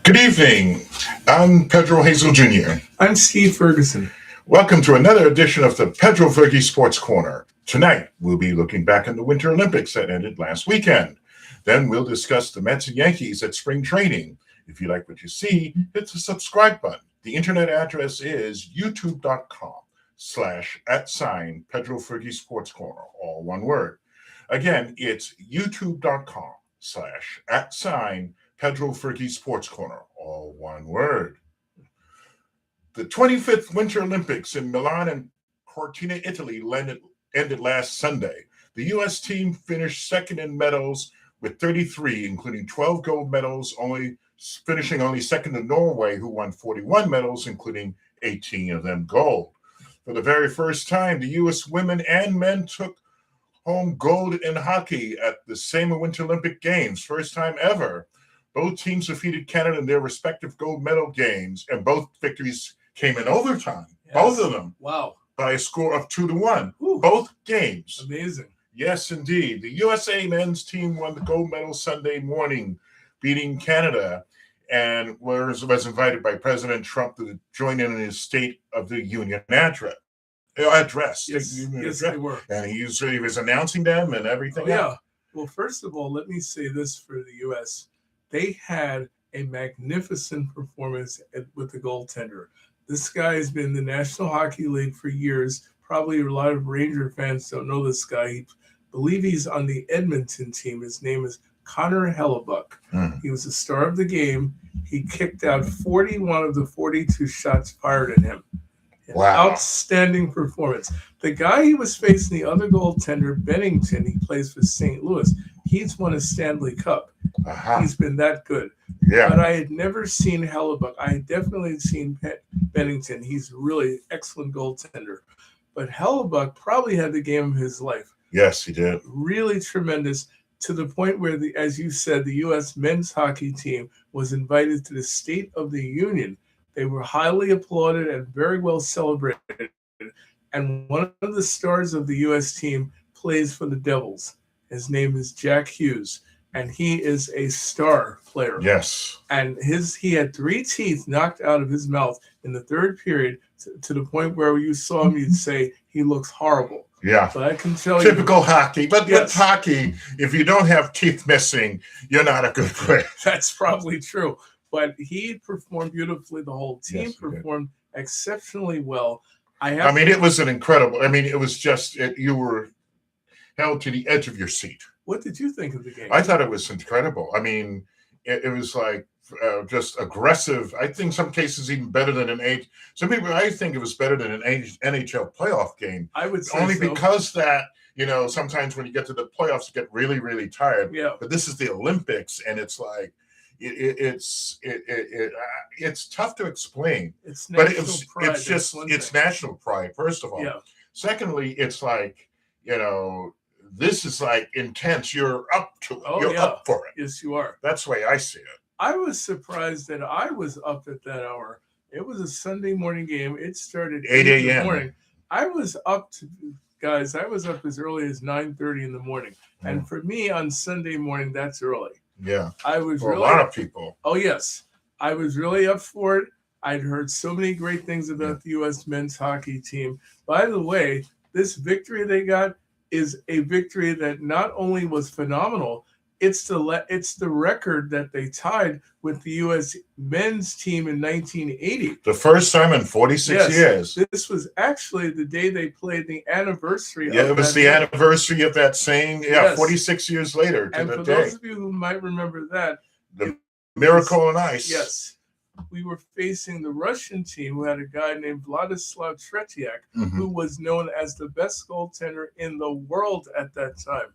Good evening. I'm Pedro Hazel Jr. I'm Steve Ferguson. Welcome to another edition of the PedroFergie Sportscorner. Tonight, we'll be looking back on the Winter Olympics that ended last weekend. Then we'll discuss the Mets and Yankees at spring training. If you like what you see, hit the subscribe button. The internet address is youtube.com/@PedroFergie Sportscorner, all one word. Again, it's youtube.com/@PedroFergie Sportscorner, all one word. The 25th Winter Olympics in Milan and Cortina, Italy ended last Sunday. The U.S. team finished second in medals with 33, including 12 gold medals, finishing only second to Norway, who won 41 medals, including 18 of them gold. For the very first time, the U.S. women and men took home gold in hockey at the same Winter Olympic Games, first time ever. Both teams defeated Canada in their respective gold medal games, and both victories came in overtime. Yes. Both of them. Wow. By a score of 2-1. Ooh. Both games. Amazing. Yes, indeed. The USA men's team won the gold medal Sunday morning, beating Canada, and was invited by President Trump to join in his State of the Union address. Yes, they were. And he was announcing them and everything. Oh, yeah. Well, first of all, let me say this for the U.S. They had a magnificent performance with the goaltender. This guy has been in the National Hockey League for years. Probably a lot of Ranger fans don't know this guy. I believe he's on the Edmonton team. His name is Connor Hellebuck. He was the star of the game. He kicked out 41 of the 42 shots fired at him. Wow. Outstanding performance. The guy he was facing, the other goaltender, Bennington, he plays for St. Louis. He's won a Stanley Cup. He's been that good. Yeah. But I had never seen Hellebuck. I had definitely seen Bennington. He's really excellent goaltender. But Hellebuck probably had the game of his life. Yes, he did. Really tremendous, to the point where, as you said, the U.S. men's hockey team was invited to the State of the Union. They were highly applauded and very well celebrated. And one of the stars of the U.S. team plays for the Devils. His name is Jack Hughes, and he is a star player. Yes. And he had 3 teeth knocked out of his mouth in the third period, to the point where you saw him, you'd say he looks horrible. Yeah. But I can tell Typical hockey. But yes. With hockey, if you don't have teeth missing, you're not a good player. That's probably true. But he performed beautifully. The whole team performed exceptionally well. It was an incredible. It was just you were held to the edge of your seat. What did you think of the game? I thought it was incredible. It was like just aggressive. I think some cases even better than some people. I think it was better than an NHL playoff game. I would say only so. Because that sometimes when you get to the playoffs, you get really, really tired. Yeah. But this is the Olympics, and it's like. It's tough to explain, but it's national pride. First of all, yeah. Secondly, it's like this is like intense. You're up to it. You're up for it. Yes, you are. That's the way I see it. I was surprised that I was up at that hour. It was a Sunday morning game. It started 8 a.m. in the morning. I was up as early as 9:30 in the morning, and for me on Sunday morning, that's early. Yeah, for a lot of people. Oh, yes. I was really up for it. I'd heard so many great things about the U.S. men's hockey team. By the way, this victory they got is a victory that not only was phenomenal, it's the record that they tied with the U.S. men's team in 1980. The first time in 46 years. This was actually the day they played the anniversary. Yeah, it was the anniversary of that same, 46 years later. And for those of you who might remember that. The Miracle on Ice. Yes. We were facing the Russian team, who had a guy named Vladislav Tretiak, who was known as the best goaltender in the world at that time.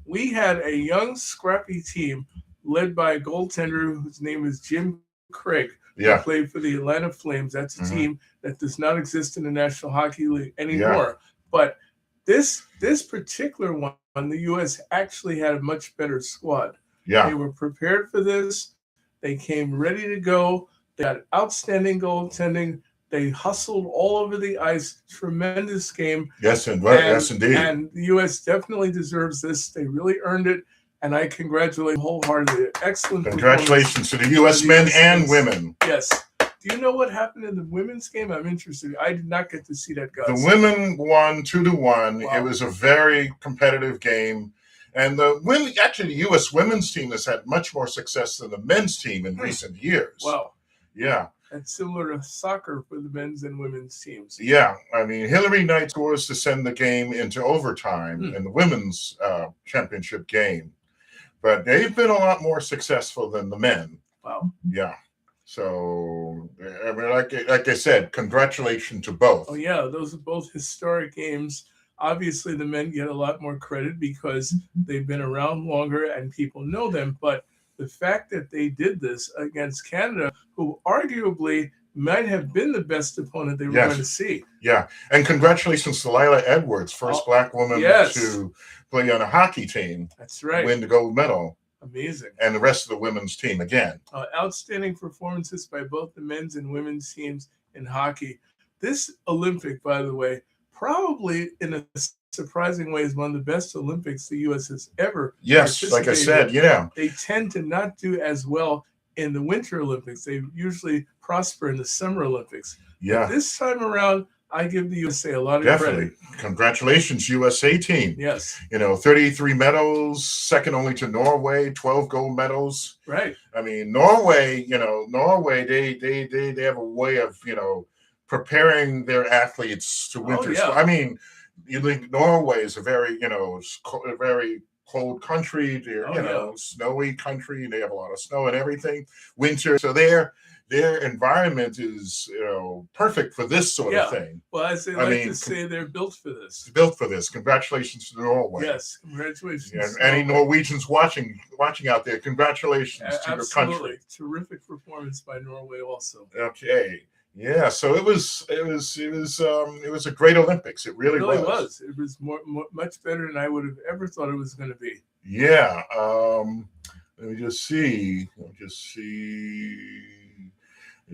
We had a young, scrappy team led by a goaltender whose name is Jim Craig, who played for the Atlanta Flames. That's a team that does not exist in the National Hockey League anymore. But this particular one, the U.S. actually had a much better squad. Yeah. They were prepared for this. They came ready to go. They had outstanding goaltending. They hustled all over the ice. Tremendous game. Yes, indeed. And the U.S. definitely deserves this. They really earned it. And I congratulate wholeheartedly. Excellent. Congratulations to the U.S. men and women. Yes. Do you know what happened in the women's game? I'm interested. I did not get to see that, guys. The women won 2-1. Wow. It was a very competitive game. And the women, actually, the U.S. women's team has had much more success than the men's team in recent years. Wow. Yeah. And similar to soccer for the men's and women's teams. Yeah. I mean, Hillary Knight scores to send the game into overtime in the women's championship game. But they've been a lot more successful than the men. Wow. Yeah. So, I mean, like I said, congratulations to both. Oh, yeah. Those are both historic games. Obviously, the men get a lot more credit because they've been around longer and people know them. But the fact that they did this against Canada, who arguably might have been the best opponent they were going to see. Yeah. And congratulations to Lila Edwards, first Black woman to play on a hockey team. That's right. Win the gold medal. Amazing. And the rest of the women's team again. Outstanding performances by both the men's and women's teams in hockey. This Olympic, by the way, probably in a surprising way is one of the best Olympics the U.S. has ever participated. Like I said, yeah. They tend to not do as well in the Winter Olympics. They usually prosper in the Summer Olympics. Yeah. But this time around, I give the USA a lot of credit. Congratulations, USA team. Yes. 33 medals, second only to Norway, 12 gold medals. Right. I mean, Norway, they have a way of, preparing their athletes to winter sport. I mean, you think Norway is a very, a very cold country. They're, snowy country. They have a lot of snow and everything. Winter. So their environment is, perfect for this sort of thing. Well, as they like to say, they're built for this. Built for this. Congratulations to Norway. Yes, congratulations. And any Norwegians watching out there, congratulations to your country. Terrific performance by Norway also. Okay. Yeah, so it was a great Olympics. It really was. It was much better than I would have ever thought it was going to be. Yeah. Let me just see.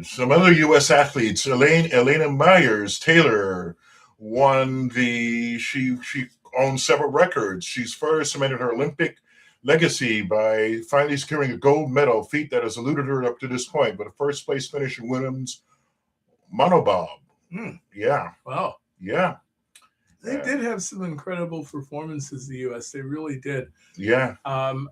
Some other U.S. athletes. Elena Myers Taylor won she owns several records. She's further cemented her Olympic legacy by finally securing a gold medal, feat that has eluded her up to this point, but a first place finish in women's monobob. Yeah. Wow. Yeah. They did have some incredible performances, the U.S. They really did. Yeah. What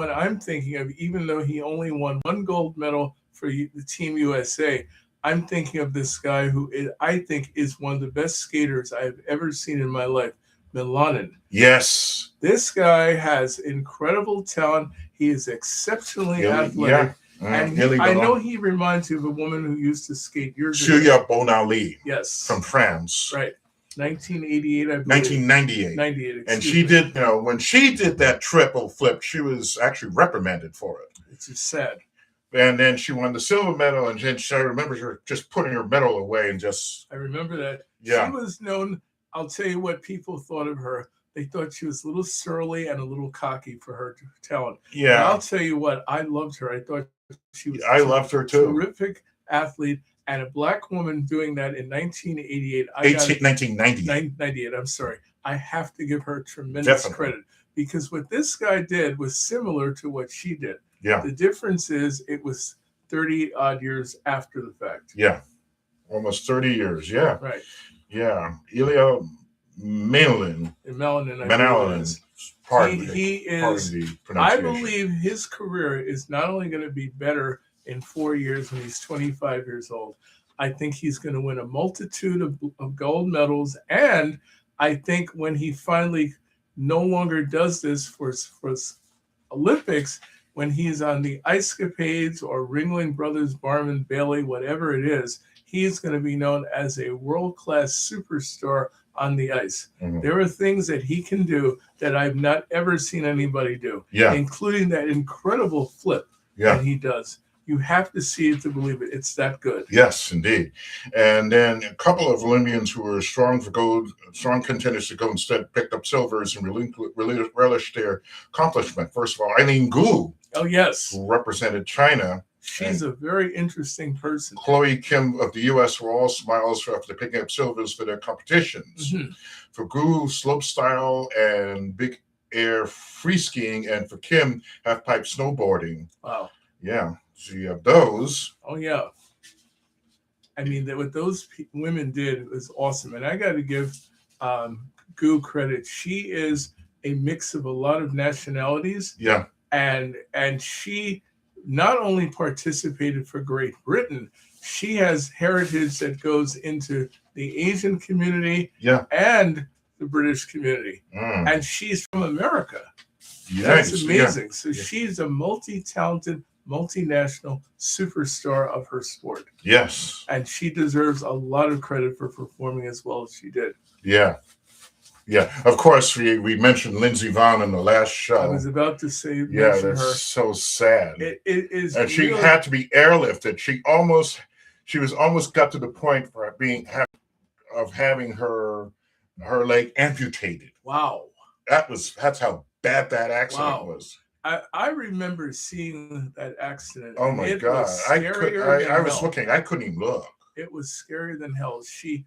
I'm thinking of, even though he only won one gold medal for the Team USA, I'm thinking of this guy who I think is one of the best skaters I've ever seen in my life, Milanin. Yes. This guy has incredible talent. He is exceptionally athletic. Yeah. And I know he reminds you of a woman who used to skate years ago. Julia Bonali. Yes. From France. Right. 1988, I believe. 1998. 98. And she did, when she did that triple flip, she was actually reprimanded for it. It's just sad. And then she won the silver medal, and then I remember her just putting her medal away and just. I remember that. Yeah. She was known, I'll tell you what people thought of her. They thought she was a little surly and a little cocky for her talent. Yeah. And I'll tell you what, I loved her. I thought she was loved her too. Terrific athlete, and a Black woman doing that in 1988. 1998, I'm sorry. I have to give her tremendous credit, because what this guy did was similar to what she did. Yeah. The difference is it was 30 odd years after the fact. Yeah. Almost 30 years. Yeah. Right. Yeah. Ilya Melanin. He is. I believe his career is not only going to be better in 4 years when he's 25 years old. I think he's going to win a multitude of gold medals, and I think when he finally no longer does this for Olympics, when he's on the Ice Capades or Ringling Brothers, Barnum Bailey, whatever it is, he's going to be known as a world-class superstar on the ice. Mm-hmm. There are things that he can do that I've not ever seen anybody do, including that incredible flip that he does. You have to see it to believe it. It's that good. Yes, indeed. And then a couple of Olympians who were strong contenders to go instead picked up silvers and relished their accomplishment. First of all, Eileen Gu. Oh, yes. Who represented China. She's a very interesting person. Chloe Kim of the U.S. were all smiles after picking up silvers for their competitions. Mm-hmm. For Gu, slopestyle and big air free skiing, and for Kim, half pipe snowboarding. Wow. Yeah, so you have those. Oh yeah. I mean, what those women did was awesome, and I got to give Goo credit. She is a mix of a lot of nationalities. Yeah. And she not only participated for Great Britain, she has heritage that goes into the Asian community and the British community. And she's from America. That's amazing. Yeah. So she's a multi-talented, multinational superstar of her sport. Yes. And she deserves a lot of credit for performing as well as she did. Yeah. Yeah. Of course, we mentioned Lindsey Vonn in the last show. I was about to say, that's her. So sad. It is, and she had to be airlifted. She was almost got to the point for having her leg amputated. Wow. That's how bad that accident was. I remember seeing that accident. Oh my God! I was looking. I couldn't even look. It was scarier than hell. She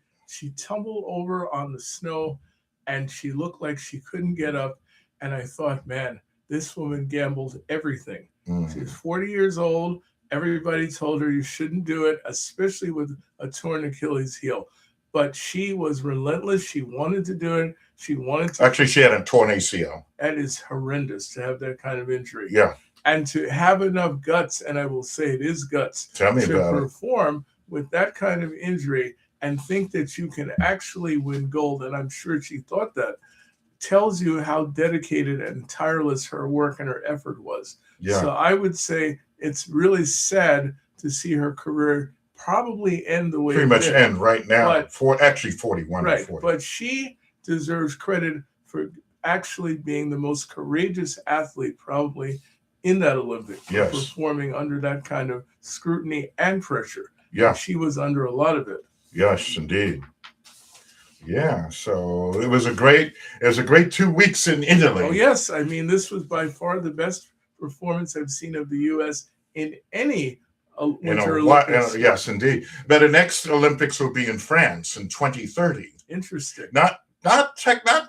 tumbled over on the snow, and she looked like she couldn't get up. And I thought, man, this woman gambled everything. She was 40 years old. Everybody told her you shouldn't do it, especially with a torn Achilles heel. But she was relentless. She wanted to do it. She wanted to. Actually, she had a torn ACL. That is horrendous to have that kind of injury. Yeah. And to have enough guts, and I will say it is guts, to perform with that kind of injury and think that you can actually win gold, and I'm sure she thought that, tells you how dedicated and tireless her work and her effort was. Yeah. So I would say it's really sad to see her career probably end the way pretty much end right now. But, actually 41. Right. 40. But she deserves credit for actually being the most courageous athlete probably in that Olympics. Yes. Performing under that kind of scrutiny and pressure. Yeah. And she was under a lot of it. Yes, indeed. Yeah, so it was a great 2 weeks in Italy. Oh yes, I mean this was by far the best performance I've seen of the U.S. in any Winter Olympics. Yes, indeed. But the next Olympics will be in France in 2030. Interesting. Not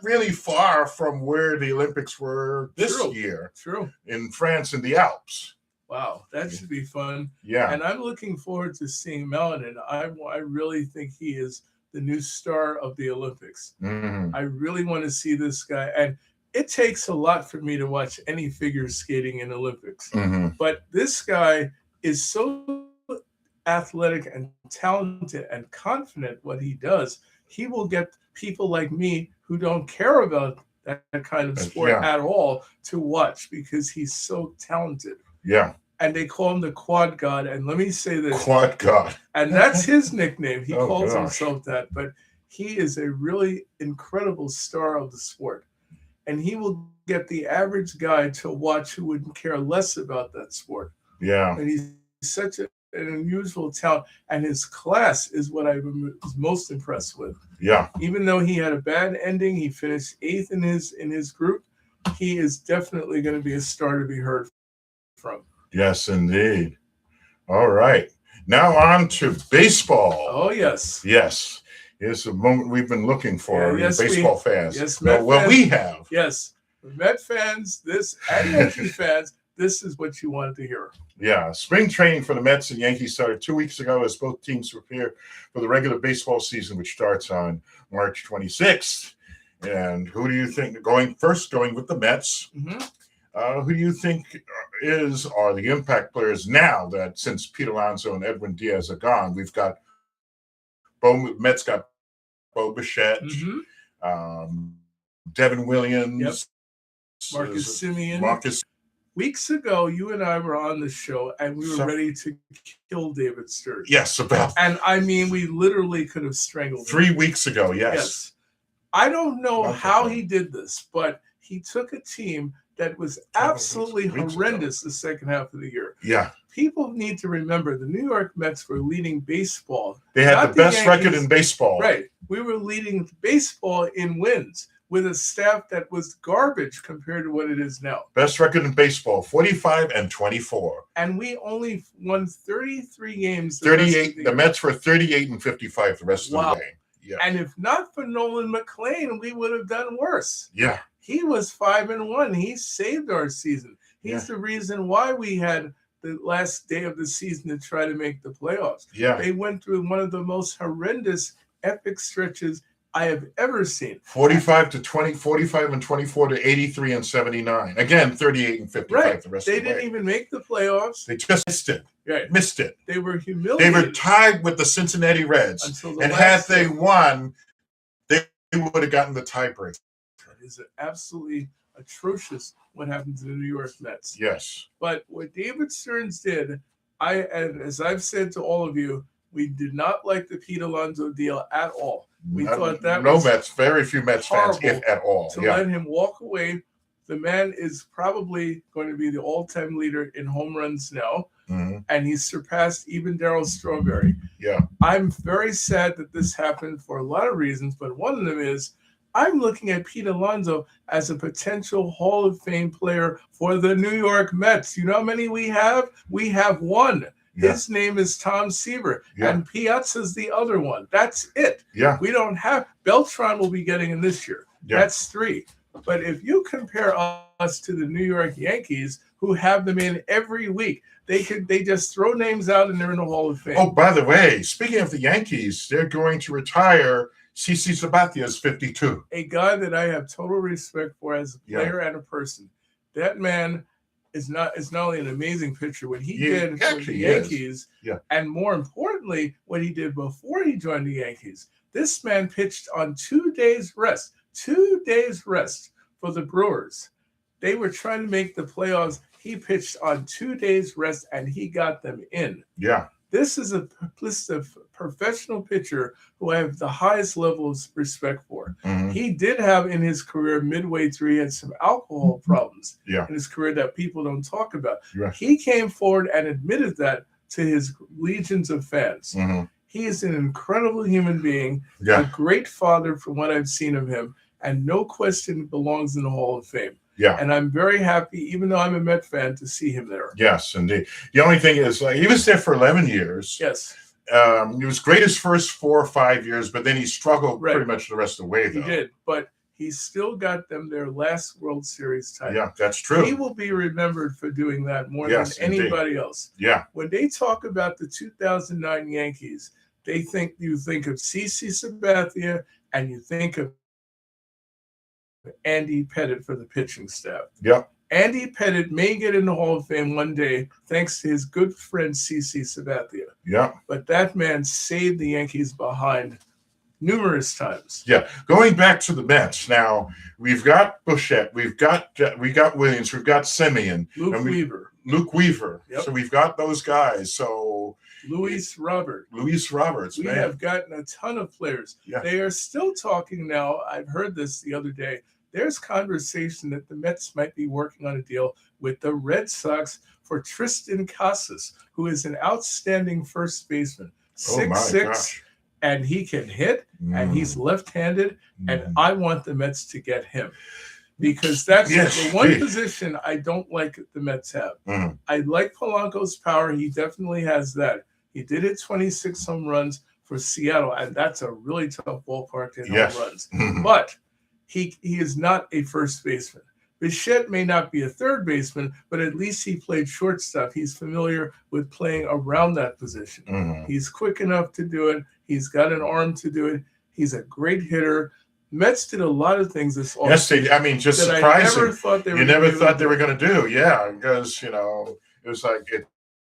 really far from where the Olympics were this year. True. In France in the Alps. Wow, that should be fun. Yeah. And I'm looking forward to seeing Melanin. I really think he is the new star of the Olympics. Mm-hmm. I really want to see this guy. And it takes a lot for me to watch any figure skating in Olympics. Mm-hmm. But this guy is so athletic and talented and confident what he does. He will get people like me who don't care about that kind of sport at all to watch because he's so talented. Yeah. And they call him the Quad God. And let me say this. Quad God. And that's his nickname. He calls himself that. But he is a really incredible star of the sport. And he will get the average guy to watch who would care less about that sport. Yeah. And he's such an unusual talent. And his class is what I was most impressed with. Yeah. Even though he had a bad ending, he finished 8th in his group. He is definitely going to be a star to be heard from. Yes, indeed. All right. Now on to baseball. Oh, yes. Yes. Here's the moment we've been looking for, baseball fans. Yes, we have. Yes. Met fans, and Yankee fans, this is what you wanted to hear. Yeah. Spring training for the Mets and Yankees started 2 weeks ago as both teams prepare for the regular baseball season, which starts on March 26th. And who do you think going with the Mets? Mm-hmm. Who do you think are the impact players now that since Pete Alonso and Edwin Diaz are gone? We've got Mets got Bo Bichette, Devin Williams, Marcus Semien. Weeks ago, you and I were on the show, and we were ready to kill David Sturge. Yes, and I mean, we literally could have strangled him. 3 weeks ago, yes. I don't know how he did this, but he took a team that was absolutely horrendous the second half of the year. Yeah. People need to remember the New York Mets were leading baseball. They had the best record in baseball. Right. We were leading baseball in wins with a staff that was garbage compared to what it is now. Best record in baseball, 45-24. And we only won 33 games. 38. The Mets were 38-55 the rest of the way. Yeah. And if not for Nolan McLean, we would have done worse. Yeah. He was 5-1. He saved our season. He's the reason why we had the last day of the season to try to make the playoffs. Yeah. They went through one of the most horrendous, epic stretches I have ever seen. 45 and 24 to 83 and 79. Again, 38 and 55 Right. the rest They of the way. didn't even make the playoffs. They just missed it. Right. Missed it. They were They humiliated. were tied with the Cincinnati Reds. Until the And last had they day. won, they would have gotten the tiebreak. That is absolutely atrocious what happened to the New York Mets. Yes. But what David Stearns did, and as I've said to all of you, we did not like the Pete Alonso deal at all. We thought that was Mets, very few Mets fans, horrible if at all. to Yeah. let him walk away. The man is probably going to be the all-time leader in home runs now, and he's surpassed even Darryl Strawberry. Yeah. I'm very sad that this happened for a lot of reasons, but one of them is I'm looking at Pete Alonso as a potential Hall of Fame player for the New York Mets. You know how many we have? We have one. Yeah. His name is Tom Seaver, Yeah. and Piazza's the other one. That's it. Yeah. We don't have Beltran will be getting in this year. Yeah. That's 3. But if you compare us to the New York Yankees, who have them in every week, they just throw names out and they're in the Hall of Fame. Oh, by the way, speaking of the Yankees, they're going to retire CC Sabathia's 52. A guy that I have total respect for as a player and a person. That man is not only an amazing pitcher, what he did for the Yankees, and more importantly, what he did before he joined the Yankees. This man pitched on 2 days rest. 2 days rest for the Brewers. They were trying to make the playoffs. He pitched on 2 days rest, and he got them in. Yeah. This is a professional pitcher who I have the highest level of respect for. He did have in his career, midway through, he had some alcohol problems in his career that people don't talk about. Yeah. He came forward and admitted that to his legions of fans. He is an incredible human being, a great father from what I've seen of him, and no question belongs in the Hall of Fame. Yeah. And I'm very happy, even though I'm a Met fan, to see him there. Yes, indeed. The only thing is, he was there for 11 years. Yes. He was great his first 4 or 5 years, but then he struggled pretty much the rest of the way, though. He did, but he still got them their last World Series title. Yeah, that's true. He will be remembered for doing that more than anybody else. Yeah. When they talk about the 2009 Yankees, you think of CC Sabathia and you think of Andy Pettitte for the pitching staff. Yeah. Andy Pettitte may get in the Hall of Fame one day thanks to his good friend CC Sabathia. Yeah. But that man saved the Yankees behind numerous times. Yeah. Going back to the Mets now, we've got Bichette, we got Williams, we've got Simeon, Luke Weaver. Yep. So we've got those guys. So Luis Roberts. We man. have gotten a ton of players. Yeah. They are still talking now. I've heard this the other day. There's conversation that the Mets might be working on a deal with the Red Sox for Tristan Casas, who is an outstanding first baseman. 6'6", and he can hit, and he's left-handed, and I want the Mets to get him. Because that's the one position I don't like the Mets have. I like Polanco's power. He definitely has that. He did hit 26 home runs for Seattle, and that's a really tough ballpark to hit home runs. But he is not a first baseman. Bichette may not be a third baseman, but at least he played shortstop. He's familiar with playing around that position. He's quick enough to do it. He's got an arm to do it. He's a great hitter. Mets did a lot of things this offseason. Yes, they. I mean, just surprising. You never thought they were going to do. Yeah, because it was like it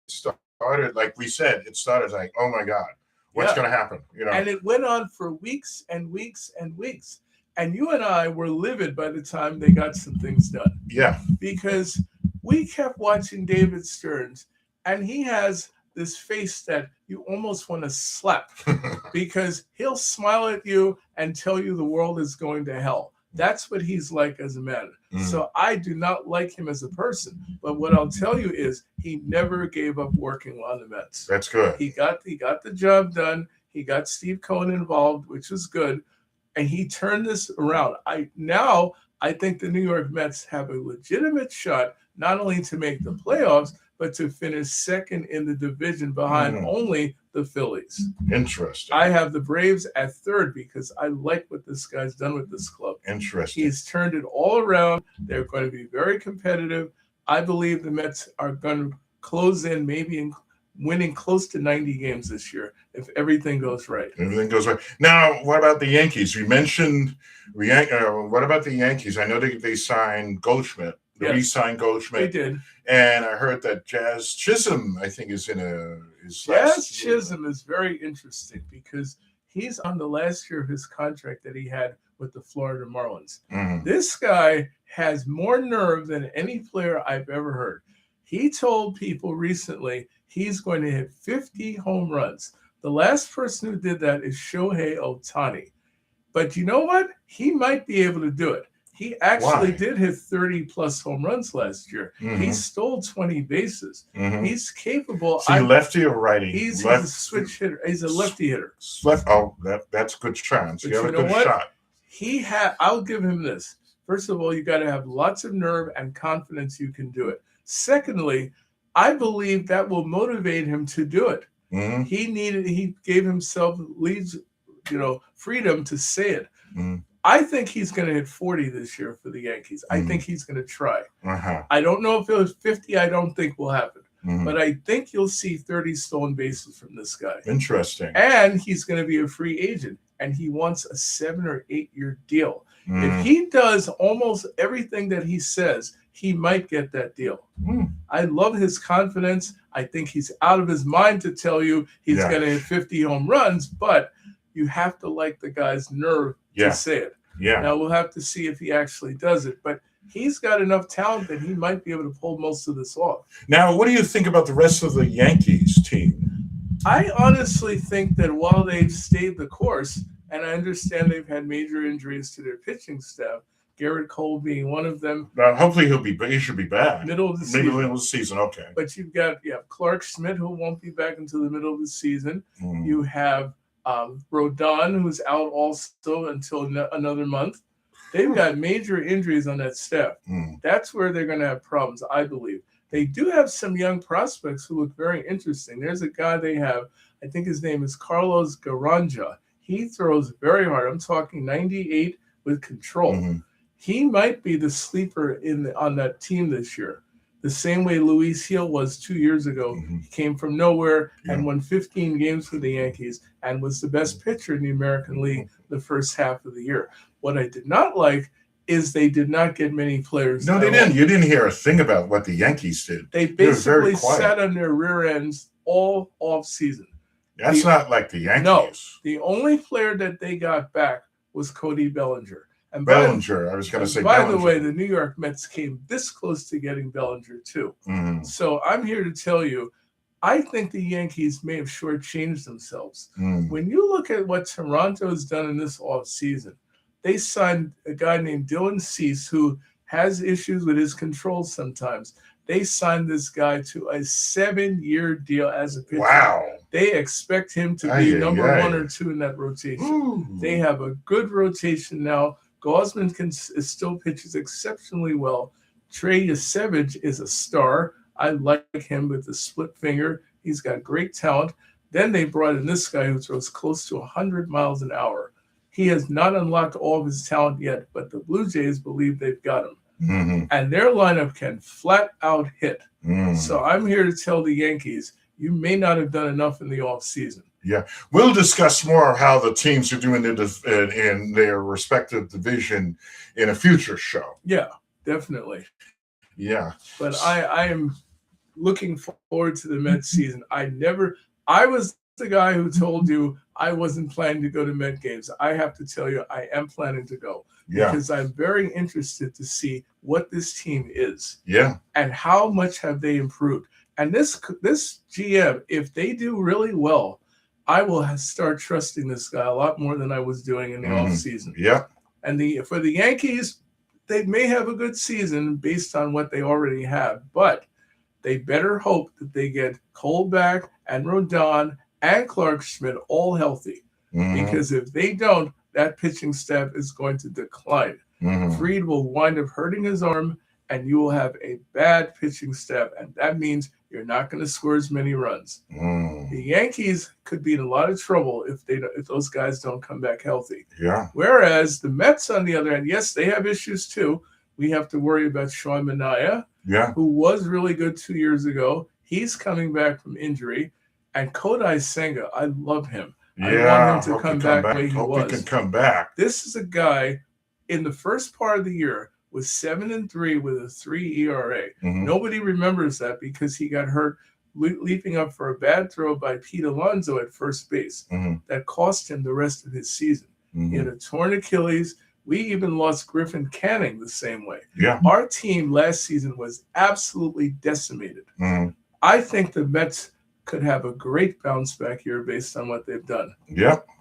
started. Like we said, it started like, oh my God, what's going to happen? And it went on for weeks and weeks and weeks. And you and I were livid by the time they got some things done. Yeah, because we kept watching David Stearns, and he has this face that you almost want to slap because he'll smile at you and tell you the world is going to hell. That's what he's like as a man. So I do not like him as a person. But what I'll tell you is he never gave up working on the Mets. That's good. He got the job done. He got Steve Cohen involved, which was good. And he turned this around. I I think the New York Mets have a legitimate shot not only to make the playoffs, but to finish second in the division behind only the Phillies. Interesting. I have the Braves at third because I like what this guy's done with this club. Interesting. He's turned it all around. They're going to be very competitive. I believe the Mets are going to close in maybe winning close to 90 games this year if everything goes right. Everything goes right. Now, what about the Yankees? You mentioned what about the Yankees? I know they signed Goldschmidt. They re-signed Goldschmidt. They did. And I heard that Jazz Chisholm, I think, is in Jazz Chisholm is very interesting because he's on the last year of his contract that he had with the Florida Marlins. This guy has more nerve than any player I've ever heard. He told people recently he's going to hit 50 home runs. The last person who did that is Shohei Ohtani. But you know what? He might be able to do it. He actually did hit 30-plus home runs last year. He stole 20 bases. He's capable. Is he lefty or righty? He's a switch hitter. He's a lefty hitter. That's a good chance. You have a good shot. I'll give him this. First of all, you got to have lots of nerve and confidence you can do it. Secondly, I believe that will motivate him to do it. He gave himself freedom to say it. I think he's going to hit 40 this year for the Yankees. I think he's going to try. I don't know if it was 50. I don't think will happen. But I think you'll see 30 stolen bases from this guy. Interesting. And he's going to be a free agent. And he wants a 7 or 8 year deal. If he does almost everything that he says, he might get that deal. I love his confidence. I think he's out of his mind to tell you he's going to hit 50 home runs, but you have to like the guy's nerve to say it. Now we'll have to see if he actually does it, but he's got enough talent that he might be able to pull most of this off. Now, what do you think about the rest of the Yankees team? I honestly think that while they've stayed the course, and I understand they've had major injuries to their pitching staff, Garrett Cole being one of them. Hopefully he should be back. Middle of the season. Maybe middle of the season, okay. But you've got Clark Schmidt, who won't be back until the middle of the season. You have Rodon, who's out also until another month. They've got major injuries on that staff. That's where they're going to have problems, I believe. They do have some young prospects who look very interesting. There's a guy they have, I think his name is Carlos Garanja. He throws very hard. I'm talking 98 with control. He might be the sleeper on that team this year. The same way Luis Gil was 2 years ago. He came from nowhere and won 15 games for the Yankees and was the best pitcher in the American League the first half of the year. What I did not like is they did not get many players. No, they didn't. You didn't hear a thing about what the Yankees did. They basically sat on their rear ends all off season. That's not like the Yankees. No, the only player that they got back was Cody Bellinger. And Bellinger, I was going to say By Bellinger. the way, the New York Mets came this close to getting Bellinger, too. So I'm here to tell you, I think the Yankees may have shortchanged themselves. When you look at what Toronto has done in this offseason, they signed a guy named Dylan Cease, who has issues with his control sometimes. They signed this guy to a 7-year deal as a pitcher. Wow. They expect him to be number 1 or 2 in that rotation. They have a good rotation now. Gausman still pitches exceptionally well. Trey Yasevich is a star. I like him with the split finger. He's got great talent. Then they brought in this guy who throws close to 100 miles an hour. He has not unlocked all of his talent yet, but the Blue Jays believe they've got him. And their lineup can flat out hit. So I'm here to tell the Yankees, you may not have done enough in the offseason. Yeah, we'll discuss more how the teams are doing in their respective division in a future show. Yeah, definitely. Yeah. But I am looking forward to the Mets season. I was the guy who told you I wasn't planning to go to Met games. I have to tell you, I am planning to go. Because I'm very interested to see what this team is. And how much have they improved. And this GM, if they do really well, I will start trusting this guy a lot more than I was doing in the offseason. And for the Yankees, they may have a good season based on what they already have, but they better hope that they get Cole back and Rodon and Clark Schmidt all healthy. Because if they don't, that pitching staff is going to decline. Fried will wind up hurting his arm, and you will have a bad pitching staff, and that means you're not going to score as many runs. The Yankees could be in a lot of trouble if those guys don't come back healthy. Yeah. Whereas the Mets, on the other hand, yes, they have issues too. We have to worry about Sean Manaea, who was really good 2 years ago. He's coming back from injury. And Kodai Senga, I love him. I want him to come back the way he was. He can come back. This is a guy in the first part of the year was 7-3 with a 3 ERA. Nobody remembers that because he got hurt leaping up for a bad throw by Pete Alonso at first base. That cost him the rest of his season. He had a torn Achilles. We even lost Griffin Canning the same way. Our team last season was absolutely decimated. I think the Mets could have a great bounce back here based on what they've done.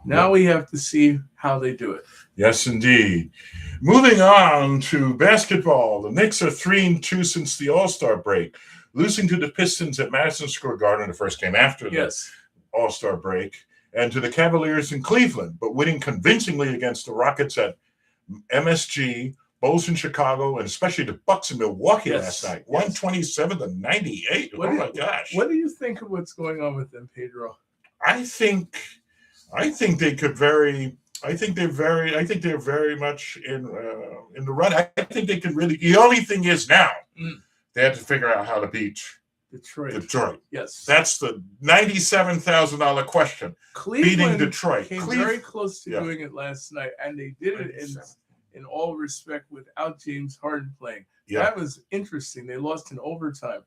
Now we have to see how they do it. Yes, indeed. Moving on to basketball. The Knicks are 3-2 since the All-Star break, losing to the Pistons at Madison Square Garden the first game after the All-Star break, and to the Cavaliers in Cleveland, but winning convincingly against the Rockets at MSG, Bulls in Chicago, and especially the Bucks in Milwaukee last night, 127-98. Oh my gosh! What do you think of what's going on with them, Pedro? I think they could very. I think they're very much in the run. I think they could really. The only thing is now they have to figure out how to beat Detroit. Yes, that's the $97,000 question. Cleveland beating Detroit came very close to doing it last night, and they did it in all respect without James Harden playing. That was interesting. They lost in overtime.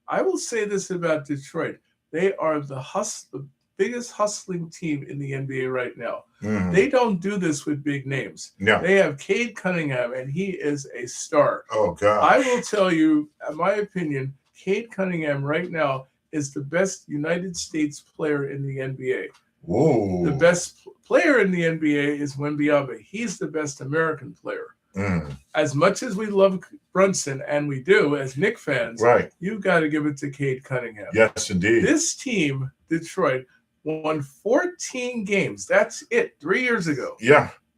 I will say this about Detroit. They are the biggest hustling team in the NBA right now. They don't do this with big names. They have Cade Cunningham, and he is a star. Oh, God. I will tell you, in my opinion, Cade Cunningham right now is the best United States player in the NBA. Whoa. The best player in the NBA is Wembyama. He's the best American player. As much as we love Brunson, and we do as Knicks fans, you got to give it to Cade Cunningham. Yes, indeed. This team, Detroit, won 14 games. That's it, 3 years ago.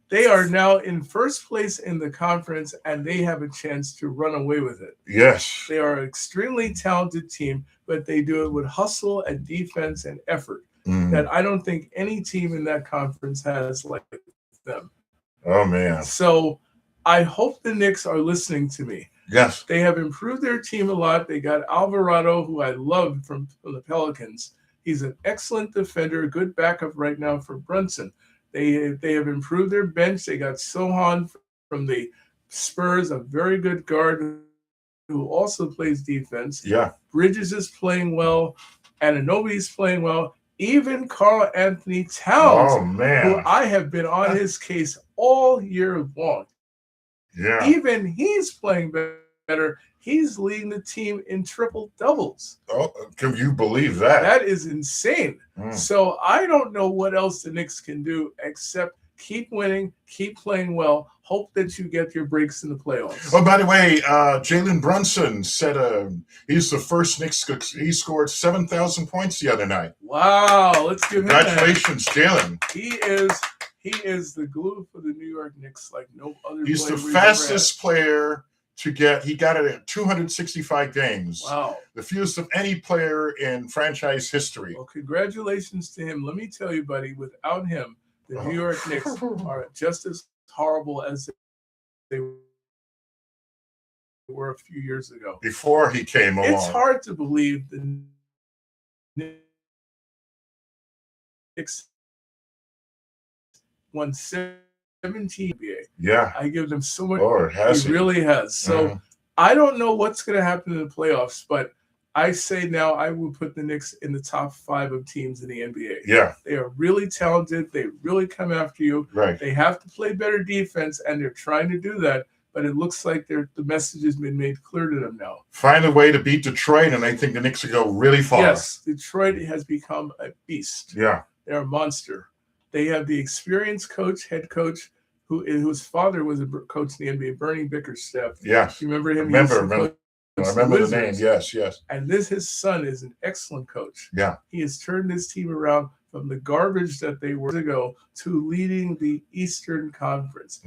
They are now in first place in the conference, and they have a chance to run away with it. Yes. They are an extremely talented team, but they do it with hustle and defense and effort that I don't think any team in that conference has like them. Oh, man. So I hope the Knicks are listening to me. Yes. They have improved their team a lot. They got Alvarado, who I love from the Pelicans. He's an excellent defender, good backup right now for Brunson. They have improved their bench. They got Sohan from the Spurs, a very good guard who also plays defense. Bridges is playing well. Anunoby's playing well. Even Karl Anthony Towns, who I have been on his case all year long. Even he's playing better. He's leading the team in triple doubles. Oh, can you believe that? That is insane. So I don't know what else the Knicks can do except keep winning, keep playing well, hope that you get your breaks in the playoffs. Oh, by the way, Jalen Brunson said he's the first Knicks. He scored 7,000 points the other night. Wow, let's give him congratulations, Jalen. He is the glue for the New York Knicks like no other. He's the fastest player to get. He got it at 265 games. Wow, the fewest of any player in franchise history. Well, congratulations to him. Let me tell you, buddy, without him, the New York Knicks are just as horrible as they were a few years ago. Before he came along. It's hard to believe the Knicks won 17 NBA. I give them so much. He really has. So I don't know what's going to happen in the playoffs, but I say now I will put the Knicks in the top 5 of teams in the NBA. They are really talented. They really come after you. They have to play better defense, and they're trying to do that. But it looks like the message has been made clear to them now. Find a way to beat Detroit, and I think the Knicks will go really far. Yes, Detroit has become a beast. They're a monster. They have the experienced head coach, whose father was a coach in the NBA, Bernie Bickerstaff. You remember him? I remember the name. Yes. And his son is an excellent coach. He has turned his team around from the garbage that they were ago to leading the Eastern Conference.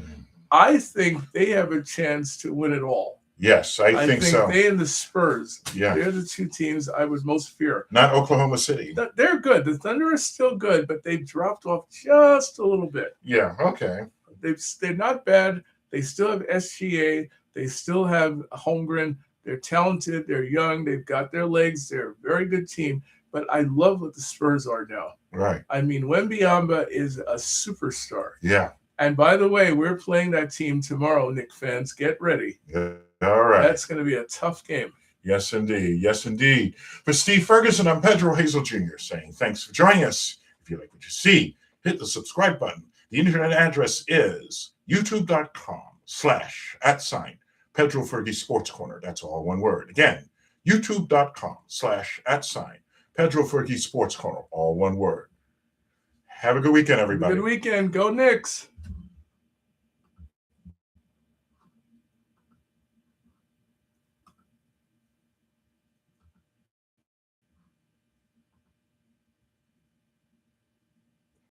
I think they have a chance to win it all. Yes, I think so. They and the Spurs, Yeah. they're the two teams I would most fear. Not Oklahoma City. They're good. The Thunder are still good, but they've dropped off just a little bit. Yeah, okay. They're not bad. They still have SGA. They still have Holmgren. They're talented. They're young. They've got their legs. They're a very good team. But I love what the Spurs are now. Right. I mean, Wembyama is a superstar. Yeah. And by the way, we're playing that team tomorrow, Knicks fans. Get ready. Yeah. All right. That's going to be a tough game. Yes, indeed. Yes, indeed. For Steve Ferguson, I'm Pedro Hazel Jr. saying thanks for joining us. If you like what you see, hit the subscribe button. The internet address is youtube.com/@PedroFergie Sportscorner. That's all one word. Again, youtube.com/@PedroFergie Sportscorner. All one word. Have a good weekend, everybody. Good weekend. Go Knicks.